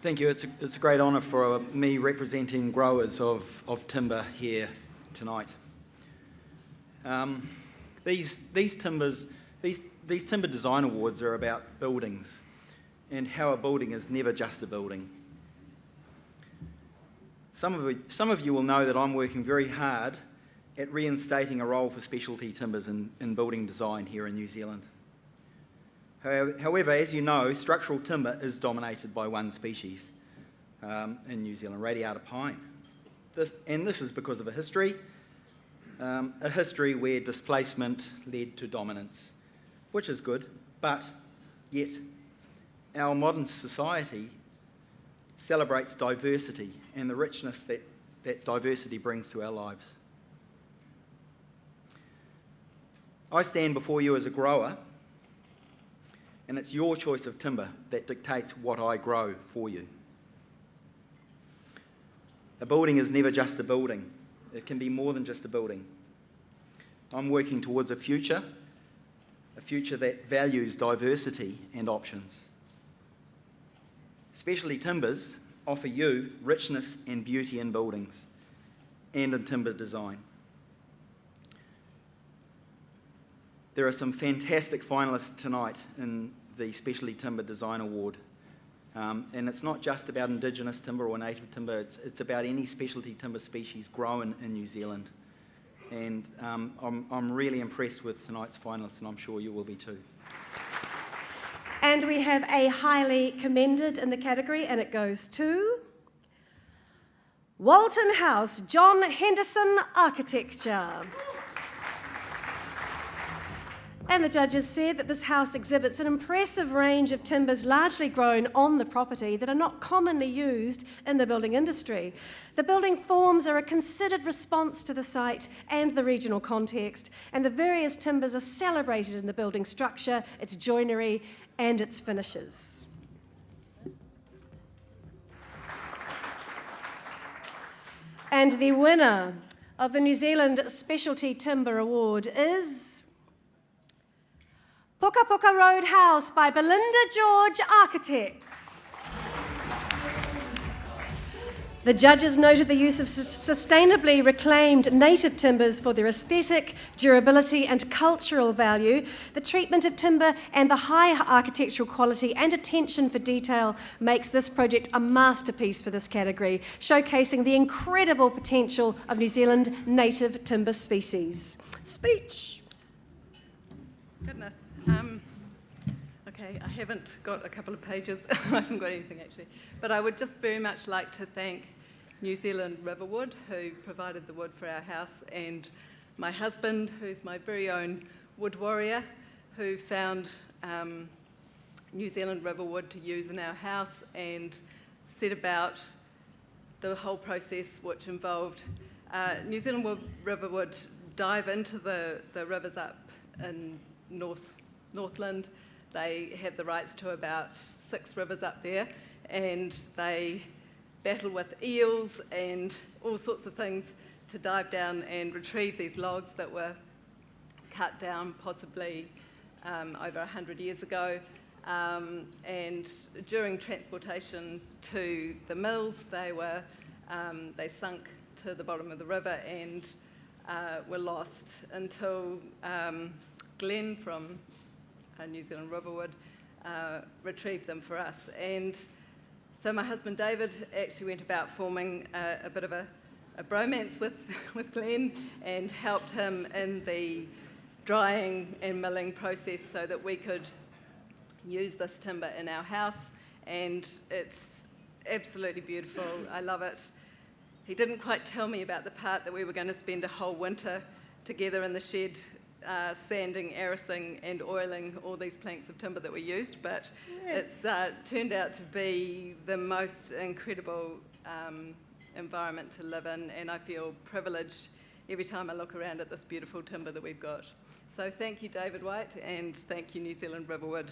Thank you. It's a great honour for me representing growers of timber here tonight. These timber design awards are about buildings and how a building is never just a building. Some of you will know that I'm working very hard at reinstating a role for specialty timbers in building design here in New Zealand. However, as you know, structural timber is dominated by one species in New Zealand, radiata pine. This is because of a history where displacement led to dominance, which is good, but yet our modern society celebrates diversity and the richness that diversity brings to our lives. I stand before you as a grower, and it's your choice of timber that dictates what I grow for you. A building is never just a building. It can be more than just a building. I'm working towards a future that values diversity and options. Specialty timbers offer you richness and beauty in buildings and in timber design. There are some fantastic finalists tonight in the Specialty Timber Design Award. And it's not just about Indigenous timber or native timber, it's about any specialty timber species grown in New Zealand. And I'm really impressed with tonight's finalists, and I'm sure you will be too. And we have a highly commended in the category, and it goes to Walton House, John Henderson Architecture. And the judges said that this house exhibits an impressive range of timbers largely grown on the property that are not commonly used in the building industry. The building forms are a considered response to the site and the regional context, and the various timbers are celebrated in the building structure, its joinery, and its finishes. And the winner of the New Zealand Specialty Timber Award is Puka Puka Road House by Belinda George Architects. The judges noted the use of sustainably reclaimed native timbers for their aesthetic, durability and cultural value. The treatment of timber and the high architectural quality and attention for detail makes this project a masterpiece for this category, showcasing the incredible potential of New Zealand native timber species. Speech. Goodness. Okay, I haven't got a couple of pages. I haven't got anything actually. But I would just very much like to thank New Zealand Riverwood, who provided the wood for our house, and my husband, who's my very own wood warrior, who found New Zealand Riverwood to use in our house and set about the whole process, which involved New Zealand Riverwood dive into the rivers up in Northland. They have the rights to about 6 rivers up there, and they battle with eels and all sorts of things to dive down and retrieve these logs that were cut down possibly over 100 years ago. And during transportation to the mills, they sunk to the bottom of the river and were lost until Glenn from New Zealand Riverwood retrieved them for us. And so my husband David actually went about forming a bit of a bromance with Glenn and helped him in the drying and milling process so that we could use this timber in our house, and it's absolutely beautiful. I love it. He didn't quite tell me about the part that we were going to spend a whole winter together in the shed sanding, arrasing and oiling all these planks of timber that we used, but it's turned out to be the most incredible environment to live in, and I feel privileged every time I look around at this beautiful timber that we've got. So thank you, David White, and thank you, New Zealand Riverwood.